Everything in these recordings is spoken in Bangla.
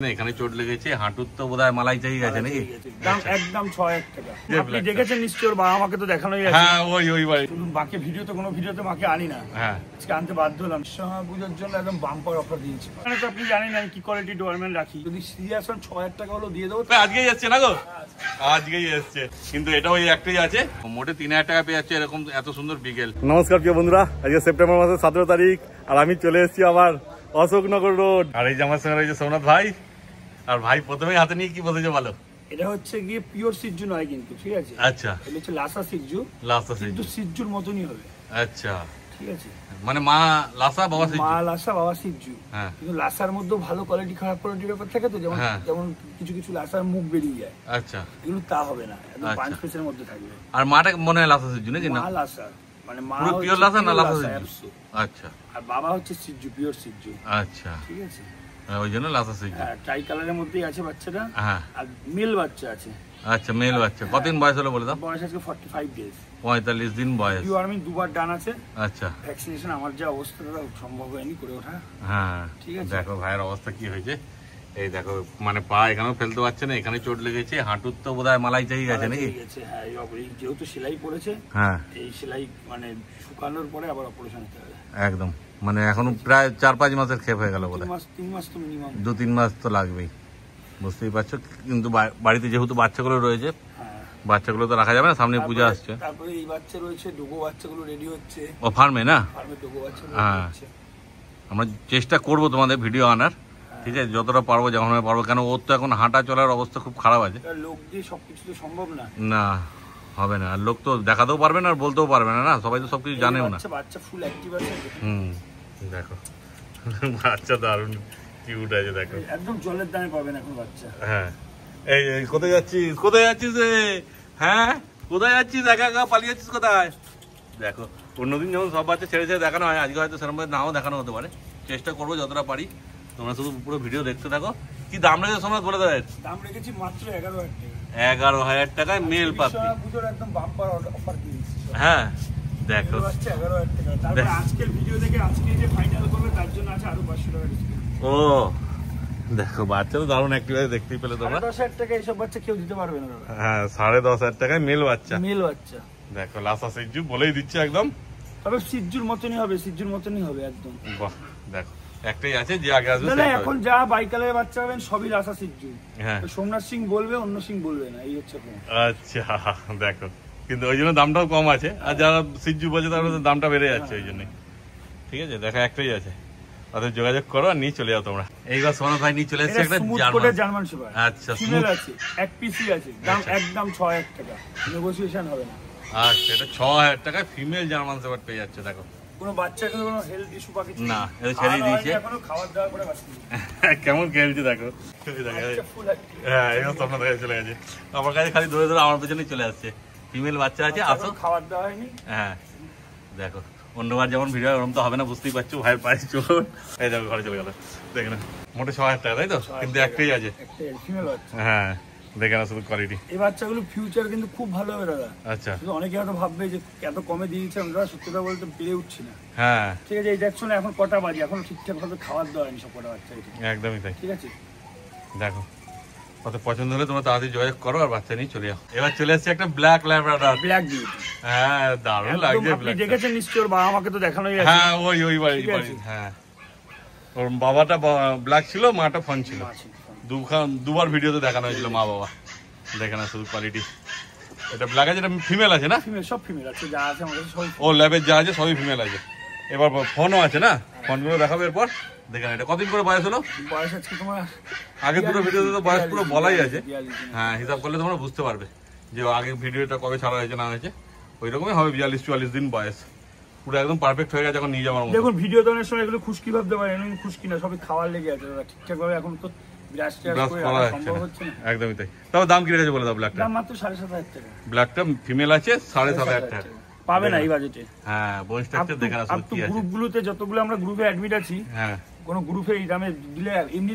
এখানে চোট লেগেছে, হাঁটুর তো বোধহয় মালাই চাই গেছে নাকি? একদম 6000 টাকা। আপনি দেখেছেন নিশ্চয়ই, বাবা আমাকে তো দেখানোই আছে। হ্যাঁ, ওই বাড়ি। বাকি ভিডিওতে কোনো ভিডিওতে মাকে আনি না, হ্যাঁ আজকে আনতে বাধ্য হলাম। পুজোর জন্য একদম বাম্পার অফার দিয়েছি। মানে তো আপনি জানেন আমি কি কোয়ালিটি ডোরম্যান রাখি, যদি সিরিয়াস হন 6000 টাকা হলো দিয়ে দেবো। আজকেই যাচ্ছে না গো, আজকেই এসছে, কিন্তু এটা ওই একটাই আছে। মোটে 3000 টাকা পেয়ে যাচ্ছে এরকম এত সুন্দর বিকেল। নমস্কার প্রিয় বন্ধুরা, আজকে সেপ্টেম্বর মাসের 17 তারিখ আর আমি চলে এসেছি আবার অশোকনগর রোড। আর এই যে আমার সঙ্গে রয়েছে সোমনাথ ভাই। আর ভাই প্রথমেই হাতে নিয়ে কি বলেছে বলো? এটা হচ্ছে গিয়ে পিওর সিজ্জু নয় কিন্তু, ঠিক আছে? আচ্ছা, এটা হচ্ছে লাসা সিজ্জু। লাসা কিন্তু সিজ্জু, সিজ্জুর মতনই হবে। আচ্ছা ঠিক আছে, মানে মা লাসা বাবা সিজ্জু। মা লাসা বাবা সিজ্জু। হ্যাঁ, কিন্তু লাসার মধ্যে ভালো কোয়ালিটি খারাপ কোয়ালিটির ব্যাপার থাকে তো, যেমন হ্যাঁ। যেমন কিছু কিছু লাসার মুখ বেরিয়ে যায়, আচ্ছা। এগুলো তা হবে না, একদম আচ্ছা। 5 পিসের মধ্যে থাকবে। আর মাটা মনে হয় লাসা সিজ্জু নাকি? না, মা লাসা মানে মা পুরো হচ্ছে পিওর লাসা না pure লাসা লাসা, সিজ্জু? absolute। আচ্ছা, আর বাবা হচ্ছে সিজ্জু, পিওর সিজ্জু। আচ্ছা, ঠিক আছে, ওই জন্য লাসা সিজ্জু। হ্যাঁ, ট্রাই কালারের মধ্যেই আছে বাচ্চাটা। হ্যাঁ, আর মেল বাচ্চা আছে। আচ্ছা, মেল বাচ্চা। কতদিন বয়স হলো বলে দাও? বয়স আজকে 45 ডেজ। 45 দিন বয়স। ডিওয়ার্মিং দুবার ডান আছে। আচ্ছা, ভ্যাকসিনেশন আমার যা অবস্থাটা সম্ভব হয়নি করে ওঠা। হ্যাঁ ঠিক আছে। দেখো ভাইয়ের অবস্থা কি হয়েছে, এই দেখো, মানে পা এখানেও ফেলতে পারছে না, এখানে চোট লেগেছে, হাঁটুর তো বোধহয় মালাই চাই গেছে নাকি? হ্যাঁ, যেহেতু সেলাই পড়েছে, হ্যাঁ, এই সেলাই মানে শুকানোর পরে আবার অপারেশন হতে হবে একদম। মানে এখনো প্রায় 4-5 মাসের ক্ষেপ হয়ে গেল বোধহয়। 3 মাস তো মিনিমাম, 2-3 মাস তো লাগবেই, বুঝতেই পারছো। কিন্তু বাড়িতে যেহেতু বাচ্চাগুলো রয়েছে, হ্যাঁ, বাচ্চাগুলো তো রাখা যাবে না, সামনে পূজা আসছে। তারপরে এই বাচ্চা রয়েছে, ডোগো বাচ্চাগুলো রেডি হচ্ছে। ও ফার্মে না? ফার্মে ডোগো বাচ্চা হ্যাঁ। হচ্ছে। আমরা চেষ্টা করব তোমাদের ভিডিও আনার, ঠিক আছে, যতটা পারবো, যখন পারবো। কেন ওর তো এখন হাঁটা চলার অবস্থা খুব খারাপ আছে। লোক দিয়ে সবকিছু তো সম্ভব না। না, হবে না। আর লোক তো দেখাতেও পারবে না আর বলতেও পারবে না, না সবাই তো সবকিছু জানেও না। বাচ্চা ফুল অ্যাক্টিভ আছে। দেখো বাচ্চা দারুণ কিউট আছে, দেখো একদম জলের দামে পাবেন এখন বাচ্চা। হ্যাঁ, এই কোথায় যাচ্ছিস? কোথায় যাচ্ছিস রে? হ্যাঁ, কোথায় যাচ্ছিস? একা একা পালিয়ে যাচ্ছিস কোথায়? দেখো, অন্যদিন যখন সব বাচ্চা ছেড়ে ছেড়ে দেখানো হয়, আজকে হয়তো সেরকম নাও দেখানো হতে পারে। চেষ্টা করবো যতটা পারি। তোমরা শুধু পুরো ভিডিও দেখতে থাকো। কি দাম রেখেছে সময় বলে দেয়? দাম রেখেছি মাত্র 11,000 টাকা। 11,000 টাকায় মেল পাপি। পুজোর একদম বাম্পার অফার দিয়েছি। হ্যাঁ, দেখো 11,000 টাকা। তারপরে আজকের ভিডিও দেখে আজকে যে ফাইনাল করবে তার জন্য আছে আরো 500 টাকা ডিসকাউন্ট। ও দেখো, বাচ্চা তো দারুণ অ্যাক্টিভ আছে, দেখতেই পেলে তোমরা। 10,000 টাকা এইসব বাচ্চা কেউ দিতে পারবে না। হ্যাঁ, 10,500 টাকায় মেল বাচ্চা। মেল বাচ্চা দেখো, লাসা সিজ্জু বলেই দিচ্ছে একদম। তবে সিজ্জুর মতনই হবে, সিজ্জুর মতনই হবে একদম। বাহ, দেখো একটাই আছে, যে আগে আসবে না, এখন যা বাইকালের বাচ্চা হবেন সবই লাসা সিজ্জু। হ্যাঁ, সোমনাথ সিং বলবে, অন্য সিং বলবে না, এই হচ্ছে ব্যাপার। আচ্ছা দেখো, কিন্তু ওই জন্য দামটাও কম আছে। আর যারা সিজ্জু বলছে তার দামটা বেড়ে যাচ্ছে ওই জন্যই। ঠিক আছে, দেখো একটাই আছে, তাদের যোগাযোগ করো আর নিয়ে চলে যাও তোমরা। এইবার সোমনাথ ভাই নিয়ে চলে এসেছে একটা জার্মান শেপার্ড। আচ্ছা, ফিমেল আছে, এক পিসই আছে, দাম একদম 6,000 টাকা, নেগোসিয়েশন হবে না। আচ্ছা, এটা 6,000 টাকায় ফিমেল জার্মান শেপার্ড পেয়ে যাচ্ছে। দেখো, কোনো বাচ্চাকে কোনো হেলথ ইস্যু পাখি না, এটা ছেড়ে দিয়েছে, এখনো খাবার দাবার করে বাঁচি। কেমন খেলছে দেখো। হ্যাঁ, এবার সোমনাথ ভাই চলে গেছে আমার কাছে, খালি ধরে ধরে আমার পেছনেই চলে আসছে। ফিমেল বাচ্চা আছে, আসো। খাবার দেওয়া হয়নি। হ্যাঁ, দেখো অন্যবার যেমন ভিডিও ওরকম তো হবে না, বুঝতেই পারছো। ভাইয়ের পায়ে চোট, এই দেখো ঘরে চলে গেল। দেখে না, মোটে 6,000 টাকা, তাই তো? কিন্তু একটাই আছে। হ্যাঁ, দেখে না শুধু কোয়ালিটি। এই বাচ্চাগুলো ফিউচার কিন্তু খুব ভালো হবে দাদা। আচ্ছা, অনেকে হয়তো ভাববে যে এত কমে দিয়েছে, আমরা সত্যটা বলতে পেরে উঠছি না। হ্যাঁ, ঠিক আছে, এই দেখছো না এখন কটা বাজে, এখন ঠিকঠাক ভাবে খাবার দেওয়া হয়নি সব কটা বাচ্চা। একদমই তাই। ঠিক আছে, দেখো কত পছন্দ হলে তোমরা তাড়াতাড়ি যোগাযোগ করো আর বাচ্চা নিয়ে চলে যাও। এবার চলে আসছে একটা ব্ল্যাক ল্যাব্রাডর। Black beauty. হ্যাঁ, দারুণ লাগছে। আপনি দেখেছেন নিশ্চয়ই, ওর বাবা আমাকে তো দেখানোই আছে। হ্যাঁ, ওই বাড়ি। হ্যাঁ, ওর বাবাটা ব্ল্যাক ছিল, মাটা ফন ছিল। দুবার ভিডিওতে দেখানো হয়েছিল মা বাবা। দেখে না শুধু কোয়ালিটি। এটা ব্ল্যাক আছে, এটা ফিমেল আছে না? ফিমেল, সব ফিমেল আছে, যা আছে আমাদের সব। ও ল্যাবের যা আছে সবই ফিমেল আছে। এবার ফোনও আছে না, ফোনগুলো দেখাবে এরপর। দেখেন এটা কতদিন করে বয়স হলো? বয়স আজকে তোমার আগের দুটো ভিডিওতে তো বয়স পুরো বলাই আছে। হ্যাঁ, হিসাব করলে তোমরা বুঝতে পারবে যে আগের ভিডিওটা কবে ছাড়া হয়েছে না হয়েছে। ওই রকমই হবে, 42-44 দিন বয়স। পুরো একদম পারফেক্ট হয়ে গেছে এখন নিয়ে যাওয়ার মতো। দেখুন ভিডিও দেওয়ার সময় এগুলো খুশকি ভাবতে পারেন, খুশকি না, সবই খাওয়ার লেগে আছে ঠিকঠাক ভাবে। এখন তো একদমই তাই। তবে দাম কি রেখেছে বলে দাও? ব্ল্যাকটা দাম মাত্র 7,500 টাকা। ব্ল্যাকটা ফিমেল আছে, 7,500 টাকা পাবে না এই বাজেটে। হ্যাঁ, বোন স্ট্রাকচার দেখে না শুধু কি আছে। গ্রুপগুলোতে যতগুলো আমরা গ্রুপে অ্যাডমিট আছি, হ্যাঁ, কোন গ্রুপে এই দামে দিলে এমনি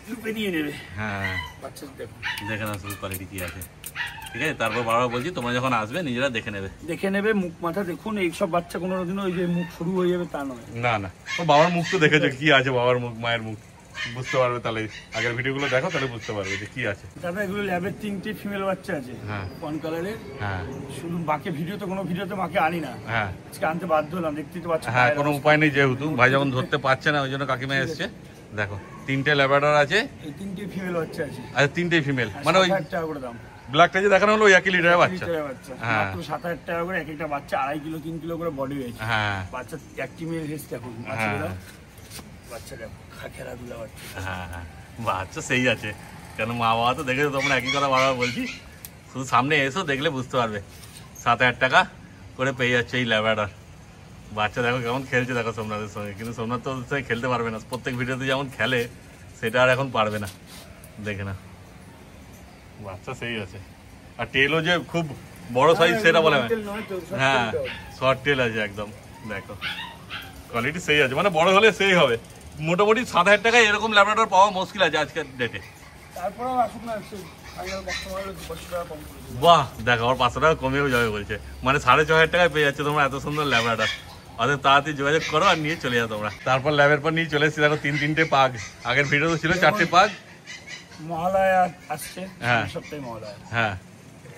লুপে নিয়ে নেবে। হ্যাঁ, বাচ্চা দেখে না শুধু কোয়ালিটি কি আছে। ঠিক আছে, তারপর বারবার বলছি তোমরা যখন আসবে নিজেরা দেখে নেবে, মুখ মাথা দেখুন। এইসব বাচ্চা কোনোদিনও ওই যে মুখ শুরু হয়ে যাবে তা নয়। না, ও বাবার মুখ তো দেখেছো কি আছে, বাবার মুখ, মায়ের মুখ বুঝতে পারবে, তাহলে আগের ভিডিওগুলো দেখো তাহলে বুঝতে পারবে যে কি আছে। দাদা এগুলো ল্যাবের 3টে ফিমেল বাচ্চা আছে, হ্যাঁ কোন কালারের। হ্যাঁ শুধু মাকে ভিডিওতে কোনো ভিডিওতে মাকে আনি না, হ্যাঁ আজকে আনতে বাধ্য হলাম, দেখতেই তো পাচ্ছি। হ্যাঁ কোনো উপায় নেই, যেহেতু ভাই যখন ধরতে পারছে না ওই জন্য কাকিমা এসছে। দেখো 3টে ল্যাব্রাডর আছে, এই 3টে ফিমেল বাচ্চা আছে। আচ্ছা 3টেই ফিমেল, মানে ওই 7,000 টাকা করে দাম। ব্ল্যাকটা যে দেখানো হলো ওই 1 লিটারের বাচ্চা। হ্যাঁ মাত্র 7,000 টাকা করে, এক একটা বাচ্চা 2.5 কিলো 3 কিলো করে বডি ওয়েট। হ্যাঁ বাচ্চা একটি মেল হেস দেখুন, বাচ্চা দেখো খেলাধুলা বাচ্চা। হ্যাঁ হ্যাঁ বাচ্চা সেই আছে, কেন মা বাবা তো দেখেছো তোমরা, একই কথা বারবার বলছি, শুধু সামনে এসো দেখলে বুঝতে পারবে। 7,000 টাকা করে পেয়ে যাচ্ছে এই ল্যাব্রাডর বাচ্চা। দেখো কেমন খেলছে দেখো সোমনাথের সঙ্গে, কিন্তু সোমনাথ তো ওদের সঙ্গে খেলতে পারবে না, প্রত্যেক ভিডিওতে যেমন খেলে সেটা আর এখন পারবে না। দেখে না বাচ্চা সেই আছে, আর টেলও যে খুব বড় সাইজ সেটা বলে না। হ্যাঁ শর্ট টেল আছে একদম, দেখো কোয়ালিটি সেই আছে, মানে বড় হলে সেই হবে। মোটামুটি 7,000 টাকায় এরকম ল্যাব্রাডর পাওয়া মুশকিল আছে আজকের ডেটে। তারপরেও আসুক না, ফাইনাল কাস্টমার হলে 200 টাকা কম করে দেব। বাহ দেখো আবার 500 টাকা কমেও যাবে বলছে, মানে 6,500 টাকায় পেয়ে যাচ্ছে তোমরা এত সুন্দর ল্যাব্রাডর। অর্থাৎ তাড়াতাড়ি যোগাযোগ করো আর নিয়ে চলে যাও তোমরা। তারপর ল্যাবের পর নিয়ে চলে এসেছি, দেখো 3-3টে পাগ। আগের ভিডিও তো ছিল 4টে পাগ। মহালয়া আসছে, হ্যাঁ সপ্তাহে মহালয়া, হ্যাঁ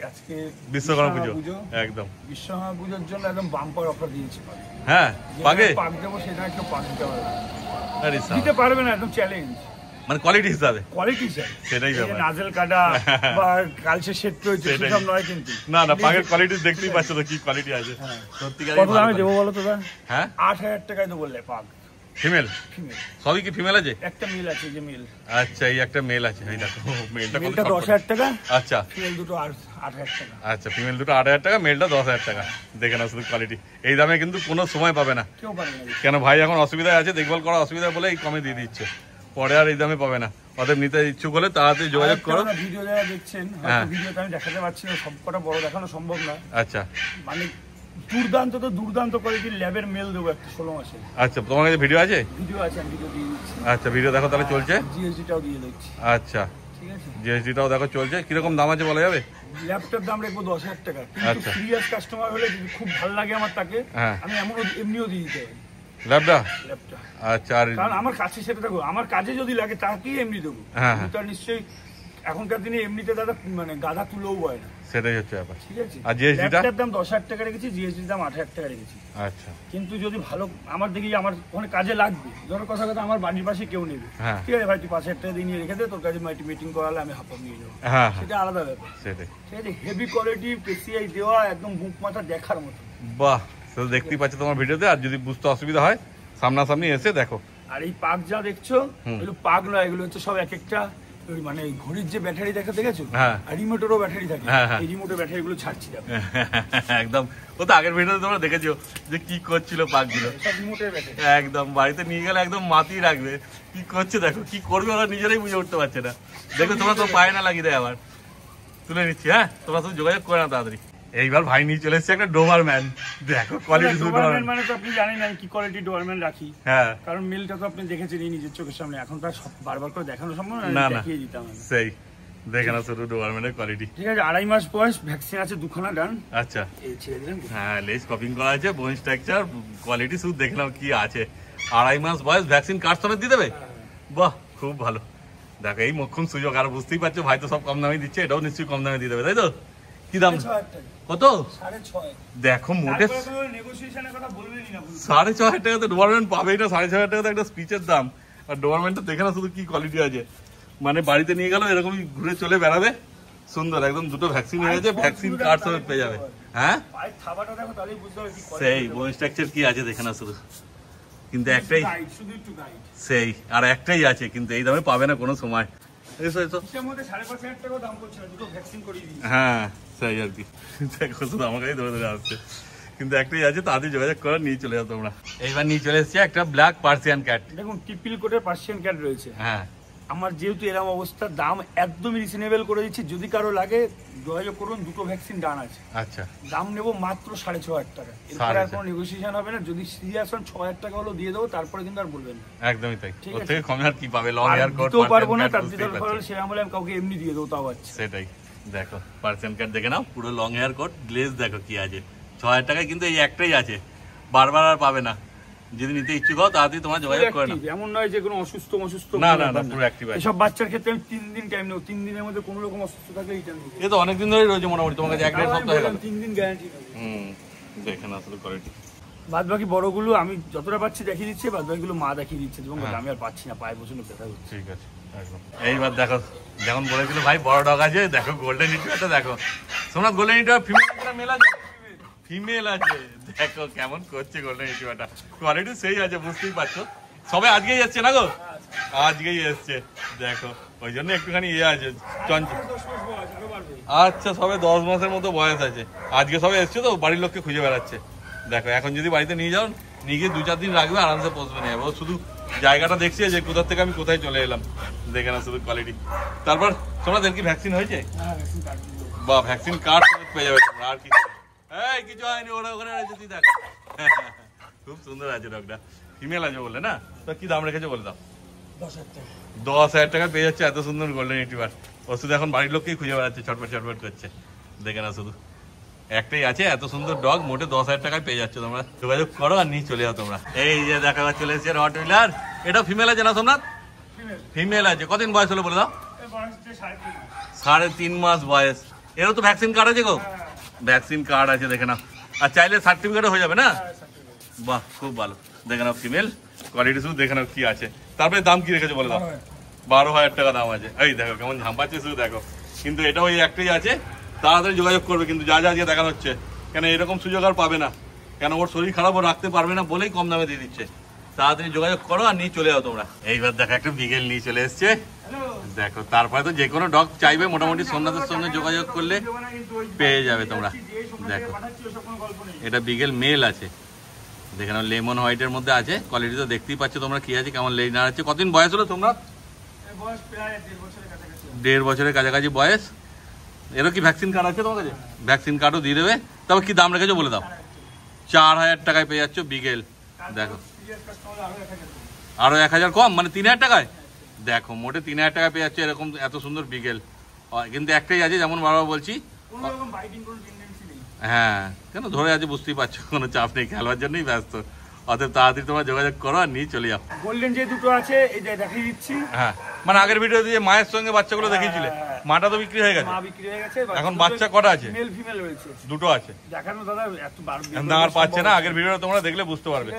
আজকে বিশ্বকর্মা পুজো একদম, বিশ্বকর্মা পুজোর জন্য একদম বাম্পার অফার দিয়েছি। হ্যাঁ পাগে পাক দেবো সেটা একটু পাক দিতে পারবে, আরে দিতে পারবে না, একদম চ্যালেঞ্জ, মানে কোয়ালিটি হিসাবে। কোয়ালিটি চাই, সেটাই ব্যাপার। নাজেল কাটা বা কালচে সেট রয়েছে সেসব নয় কিন্তু। না না পাগের কোয়ালিটি দেখতেই পাচ্ছ তো কি কোয়ালিটি আছে, সত্যিকার। কত দামে দেবো বলো তো? হ্যাঁ 8,000 টাকায় দেবো পাক। ফিমেল ফিমেল সবই কি ফিমেল আছে? একটা মেল আছে, যে মেল। আচ্ছা এই একটা মেল আছে, এই দেখো মেলটা কত? 10,000 টাকা। আচ্ছা ফিমেল দুটো 8,000 টাকা। আচ্ছা ফিমেল দুটো 8,000 টাকা, মেলটা 10,000 টাকা। দেখে না শুধু কোয়ালিটি, এই দামে কিন্তু কোনো সময় পাবে না, কেউ পাবে না। কেন ভাই এখন অসুবিধায় আছে, দেখভাল করা অসুবিধা বলে এই কমে দিয়ে দিচ্ছে, পরে আর এই দামে পাবে না। অতএব নিতে ইচ্ছুক হলে তাড়াতাড়ি যোগাযোগ করো। ভিডিও যারা দেখছেন, ভিডিওতে আমি দেখাতে পারছি না, সবকটা বড় দেখানো সম্ভব না। আচ্ছা মানে দুর্দান্ত কোয়ালিটির ল্যাবের মেল দেবো একটা 16 মাসের। আচ্ছা তোমার কাছে ভিডিও আছে? ভিডিও আছে, আমি ভিডিও দিয়ে দিচ্ছি। আচ্ছা ভিডিও দেখো তাহলে চলছে, জিএসডিটাও দিয়ে দিচ্ছি। আচ্ছা ঠিক আছে, জিএসডিটাও দেখো চলছে। কিরকম দাম আছে বলা যাবে? ল্যাপটপ দাম রাখবো 10,000 টাকা, কিন্তু আচ্ছা। সিরিয়াস কাস্টমার হলে যদি খুব ভালো লাগে আমার তাকে, আমি এমনিও দিয়ে দিতে পারি ল্যাপটপ। ল্যাপটপ আচ্ছা, আর কারণ আমার কাছে সেটা দেখো, আমার কাজে যদি লাগে তাকেই এমনি দেবো। তার নিশ্চয়ই এখনকার দিনে এমনিতে দাদা মানে গাধা তুলেও হয় না, সেটাই হচ্ছে ব্যাপার। ঠিক আছে, আর জিএসডিটা দাম 10,000 টাকা রেখেছি, জিএসডির দাম 8,000 টাকা রেখেছি। আচ্ছা কিন্তু যদি ভালো আমার দেখি আমার ওখানে কাজে লাগবে, ধরো কথা আমার বাড়ির পাশে কেউ নেবে, ঠিক আছে ভাই তুই 5,000 টাকা দিয়ে নিয়ে রেখে দে, তোর কাছে মিটিং করালে আমি হাফ নিয়ে যাবো, সেটা আলাদা ব্যাপার। সেটাই, ঠিক আছে, হেভি কোয়ালিটি PCI দেওয়া, একদম বুক মাথা দেখার মতো। বাহ সেটা দেখতেই পাচ্ছ তোমার ভিডিওতে। আর যদি বুঝতে অসুবিধা হয় সামনাসামনি এসে দেখো। আর এই পাক যা দেখছো, এগুলো পাক নয়, এগুলো হচ্ছে সব এক একটা মানে ঘড়ির যে ব্যাটারি দেখেছো, আর রিমোটেরও ব্যাটারি থাকে, এই রিমোটের ব্যাটারি গুলো ছাড়ছি একদম। ও তো আগের ভিডিওতে তোমরা দেখেছো যে কি করছিল পাকগুলো, সব রিমোটের ব্যাটারি। একদম বাড়িতে নিয়ে গেলে একদম মাতিয়ে রাখবে, কি করছে দেখো, কি করবে ওরা নিজেরাই বুঝে উঠতে পারছে না। দেখো তোমরা তো পায় না লাগিয়ে দেয়, আবার তুলে নিচ্ছি। হ্যাঁ তোমরা তো যোগাযোগ করে না তাড়াতাড়ি। এইবার ভাই নিয়ে চলে এসেছে একটা ডোবারম্যান, দেখো কোয়ালিটি। ডোবারম্যান মানে তো আপনি জানেন আমি কি কোয়ালিটি ডোবারম্যান রাখি, হ্যাঁ কারণ মিলটা তো আপনি দেখেছেন নিজের চোখের সামনে, এখন তো বারবার করে দেখানো সম্ভব না, দেখিয়ে দিতাম সেই। দেখে না শুধু ডোবারম্যানের কোয়ালিটি। ঠিক আছে, 2.5 মাস বয়স, ভ্যাকসিন আছে 2খানা ডান। আচ্ছা এই ছেড়ে দিলেন, হ্যাঁ লেজ কপিং করা আছে, বোন স্ট্রাকচার, কোয়ালিটি শুধু দেখে নাও কি আছে। 2.5 মাস বয়স, ভ্যাকসিন কার্ড সমেত দিয়ে দেবে। বাহ খুব ভালো। দেখো এই মোক্ষম সুযোগ, আর বুঝতেই পারছো ভাই তো সব কম দামে দিচ্ছে, এটাও নিশ্চয়ই কম দামে দিয়ে দেবে, তাই তো? কি দাম? কত? 6.5। দেখো মোটে নেগোসিয়েশনের কথা বলবেনই না, 6,500 টাকা তো ডোবারম্যান পাবেই না। 6,500 টাকা তো একটা স্পিচের দাম। আর ডোবারম্যানটা দেখে না শুধু কি কোয়ালিটি আছে, মানে বাড়িতে নিয়ে গেল এরকমই ঘুরে চলে বেড়াবে, সুন্দর একদম। দুটো ভ্যাকসিন হয়ে গেছে, ভ্যাকসিন কার্ড সমেত পেয়ে যাবে। হ্যাঁ সেই বোন স্ট্রাকচার কি আছে দেখে না শুধু, কিন্তু একটাই সেই, আর একটাই আছে, কিন্তু এই দামে পাবে না কোনো সময়। হ্যাঁ সেই আর কি, দেখো শুধু আমার কাছে ধরে ধরে আসছে, কিন্তু একটাই আছে, তাড়াতাড়ি যোগাযোগ করে নিয়ে চলে যাও তোমরা। এইবার নিয়ে চলে এসেছে একটা ব্ল্যাক পার্সিয়ান ক্যাট। দেখুন টিপিল কোটের পার্সিয়ান ক্যাট রয়েছে। হ্যাঁ আমার যেহেতু এরকম অবস্থা, দাম একদমই রিজনেবল করে দিচ্ছি, যদি কারো লাগে যোগাযোগ করুন, দুটো ভ্যাকসিন ডান আছে। আচ্ছা দাম নেবো মাত্র 6,500 টাকা, এরপরে আর কোনো নেগোসিয়েশন হবে না। যদি সিরিয়াস হন 6,000 টাকা হলো দিয়ে দেবো, তারপরে কিন্তু আর বলবেন না। একদমই তাই, ওর থেকে কমে আর কি পাবে? লং হেয়ার কোট পারবো না, তার সেরকম হলে আমি কাউকে এমনি দিয়ে দেবো, তাও আছে। সেটাই দেখো পার্সিয়ান ক্যাট দেখে নাও, পুরো লং হেয়ার কোট, গ্লেজ দেখো কি আছে। 6,000 টাকায় কিন্তু এই একটাই আছে, বারবার আর পাবে না। যদি নিতে ইচ্ছুক হও তাড়াতাড়ি তোমার যোগাযোগ করে নাও। এমন নয় যে কোনো অসুস্থ না না না, পুরো অ্যাক্টিভ আছে। সব বাচ্চার ক্ষেত্রে আমি 3 দিন টাইম নেব, 3 দিনের মধ্যে কোনো রকম অসুস্থ থাকলে রিটার্ন দিই। এই তো অনেকদিন ধরেই রয়েছে মোটামুটি তোমার কাছে, 1-1.5 সপ্তাহ হয়ে গেল। 3 দিন গ্যারান্টি নেব। দেখেন আসলে কোয়ালিটি। বাদ বাকি বড়গুলো আমি যতটা পাচ্ছি দেখিয়ে দিচ্ছি, বাদ বাকিগুলো মা দেখিয়ে দিচ্ছে, এবং আমি আর পাচ্ছি না, পায়ে প্রচন্ড ব্যথা হচ্ছে। ঠিক আছে একদম। এইবার দেখো যেমন বলেছিল ভাই বড় ডগ আছে, দেখো গোল্ডেন রিট্রিভারটা দেখো। সোমনাথ গোল্ডেন রিট্রিভার ফিমেল না মেল আছে? ফিমেল আছে। দেখো কেমন করছে গোল্ডেন রিট্রিভারটা, কোয়ালিটি সেই আছে, বুঝতেই পারছো। সবে আজকেই এসছে না গো? আজকেই এসছে দেখো, ওই জন্য একটুখানি আছে চঞ্চল। আচ্ছা, সবে 10 মাসের মতো বয়স আছে, আজকে সবে এসছে তো, বাড়ির লোককে খুঁজে বেড়াচ্ছে। দেখো এখন যদি বাড়িতে নিয়ে যাও, নিয়ে গিয়ে 2-4 দিন রাখবে, আরামসে পৌঁছবে নিয়ে যাবে। শুধু জায়গাটা দেখছি যে কোথা থেকে আমি কোথায় চলে এলাম, দেখে না শুধু কোয়ালিটি। তারপর তোমরা কি ভ্যাকসিন হয়েছে? বা ভ্যাকসিন কার্ড পেয়ে যাবে তোমরা, আর কি এই কিছু হয়নি, ওরা ওখানে রয়েছে, তুই দেখ। খুব সুন্দর আছে ডগটা, ফিমেল আছে বললে না? তো কি দাম রেখেছো বলে দাও? 10,000 টাকা পেয়ে যাচ্ছে এত সুন্দর গোল্ডেন রিট্রিভার। ও শুধু এখন বাড়ির লোককেই খুঁজে বেড়াচ্ছে, ছটফট ছটফট করছে, দেখে না শুধু। একটাই আছে এত সুন্দর ডগ, মোটে 10,000 টাকায় পেয়ে যাচ্ছে। তোমরা যোগাযোগ করো আর নিয়ে চলে যাও তোমরা। এই যে দেখা চলে এসেছে রট হুইলার, এটা ফিমেল আছে না সোমনাথ? ফিমেল আছে। কতদিন বয়স হলো বলে দাও? 3.5 মাস বয়স। এরও তো ভ্যাকসিন কার্ড আছে গো? ভ্যাকসিন কার্ড আছে, দেখে নাও। আর চাইলে সার্টিফিকেটও হয়ে যাবে না? বাহ, খুব ভালো। দেখে নাও ফিমেল, কোয়ালিটি শুধু দেখে নাও কি আছে। তারপরে দাম কি রেখেছো বলে দাও? 12,000 টাকা দাম আছে। এই দেখো কেমন ঝাম্পাচ্ছে শুধু দেখো। কিন্তু এটা ওই একটাই আছে, তাড়াতাড়ি যোগাযোগ করবে কিন্তু, যা যা আজকে দেখানো হচ্ছে। কেন এরকম সুযোগ আর পাবে না, কেন ওর শরীর খারাপও রাখতে পারবে না বলেই কম দামে দিয়ে দিচ্ছে। তাড়াতাড়ি যোগাযোগ করো আর নিয়ে চলে যাও তোমরা। এইবার দেখো একটা বিগেল নিয়ে চলে এসছে দেখো। তারপরে তো যে কোনো ডগ চাইবে মোটামুটি সোমনাথের সঙ্গে যোগাযোগ করলে পেয়ে যাবে তোমরা। দেখো এটা বিগেল মেল আছে, দেখে নাও, লেমন হোয়াইটের মধ্যে আছে। কোয়ালিটি তো দেখতেই পাচ্ছ তোমরা কি আছে, কেমন লেজ নাড়াচ্ছে। কতদিন বয়স হলো তোমরা? 1.5 বছরের কাছাকাছি বয়স। এরও কি ভ্যাকসিন কার্ড আছে তোমার কাছে? ভ্যাকসিন কার্ডও দিয়ে দেবে। তবে কি দাম রেখেছো বলে দাও? 4,000 টাকায় পেয়ে যাচ্ছ বিগেল। দেখো আরো 1,000 কম, মানে 3,000 টাকায়। দেখো মোটে 3,000 টাকায় পেয়ে যাচ্ছে এরকম এত সুন্দর বিগেল। কিন্তু একটাই আছে, যেমন বারবার বলছি। হ্যাঁ, কেন ধরে আছে বুঝতেই পারছো, কোনো চাপ নেই, খেলবার জন্যই ব্যস্ত। অতএব তাড়াতাড়ি তোমরা যোগাযোগ করো আর নিয়ে চলে যাও। গোল্ডেন যে দুটো আছে এই যে দেখিয়ে দিচ্ছি। হ্যাঁ, মানে আগের ভিডিওতে যে মায়ের সঙ্গে বাচ্চাগুলো দেখিয়েছিলে, মাটা তো বিক্রি হয়ে গেছে। মা বিক্রি হয়ে গেছে, এখন বাচ্চা কটা আছে? মেল ফিমেল রয়েছে, দুটো আছে। দেখানো দাদা এত বার আর পাচ্ছে না, আগের ভিডিওটা তোমরা দেখলে বুঝতে পারবে।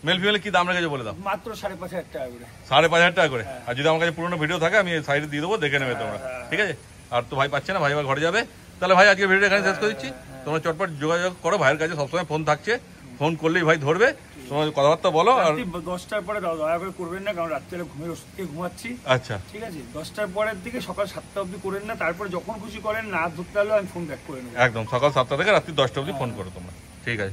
মেল ফিমেল কি দাম রেখেছো বলে দাও? মাত্র 5,500 টাকা করে। 5,500 টাকা করে। আর যদি আমার কাছে পুরোনো ভিডিও থাকে আমি সাইডে দিয়ে দেবো, দেখে নেবে তোমরা, ঠিক আছে? আর তো ভাই পাচ্ছে না, ভাই ঘরে যাবে। তাহলে ভাই আজকে ভিডিও এখানে শেষ করে দিচ্ছি। তোমরা চটপট যোগাযোগ করো, ভাইয়ের কাছে সবসময় ফোন থাকছে, ফোন করলেই ভাই ধরবে। তোমার কথাবার্তা বলো। আর 10টার পরে দয়া করে করবেন না, কারণ রাত্রে ঘুমাচ্ছি। আচ্ছা ঠিক আছে, 10টার পরের দিকে সকাল 7টা অবধি করেন না, তারপরে যখন খুশি করেন, না ধরতে হলেও আমি ফোন ব্যাক করে নেবো। একদম সকাল 7টা থেকে রাত্রি 10টা অবধি ফোন করো তোমরা, ঠিক আছে?